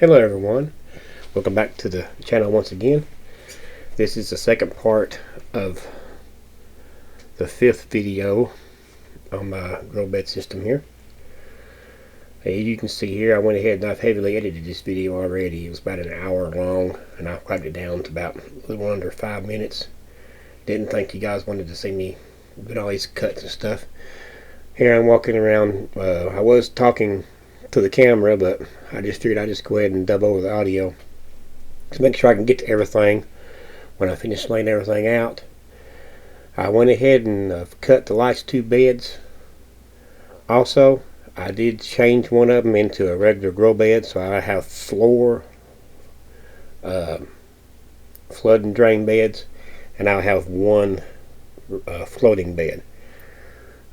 Hello everyone, welcome back to the channel once again. This is the second part of the fifth video on my grow bed system here. As you can see here, I went ahead and I've heavily edited this video already. It was about an hour long and I've cut it down to about a little under 5 minutes. Didn't think you guys wanted to see me doing all these cuts and stuff. Here I'm walking around. I was talking to the camera, but I just figured I'd just go ahead and dub over the audio to make sure I can get to everything when I finish laying everything out. I went ahead and cut the last two beds. Also, I did change one of them into a regular grow bed, so I have floor flood and drain beds, and I'll have one floating bed.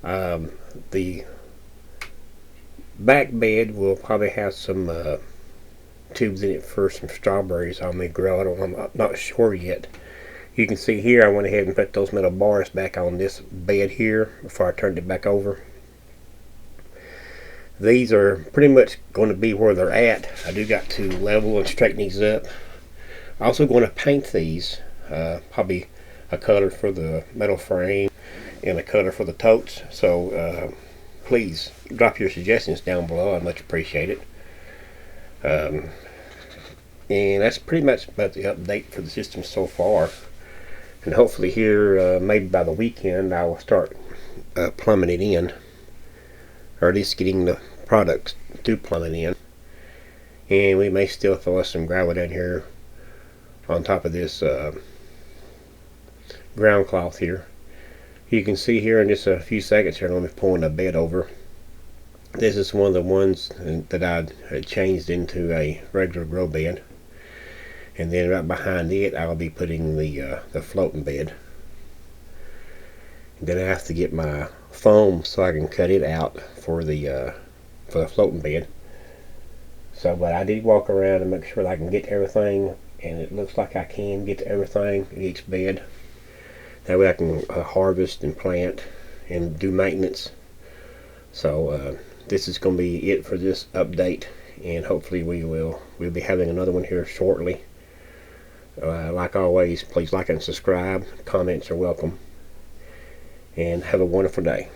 The back bed will probably have some tubes in it for some strawberries I may grow. I'm not sure yet. You can see here I went ahead and put those metal bars back on this bed here before I turned it back over. These are pretty much going to be where they're at. I do got to level and straighten these up. I'm also going to paint these, probably a color for the metal frame and a color for the totes. So please drop your suggestions down below. I'd much appreciate it. And that's pretty much about the update for the system so far. And hopefully here, maybe by the weekend, I will start plumbing it in, or at least getting the products to plumb it in. And we may still throw some gravel down here on top of this ground cloth here. You can see here in just a few seconds here, let me pulling the bed over. This is one of the ones that I had changed into a regular grow bed. And then right behind it, I'll be putting the floating bed. And then I have to get my foam so I can cut it out for the floating bed. So, but I did walk around and make sure that I can get to everything, and it looks like I can get to everything in each bed. That way I can harvest and plant and do maintenance. So this is going to be it for this update, and hopefully we'll be having another one here shortly. Like always, please like and subscribe. Comments are welcome, and have a wonderful day.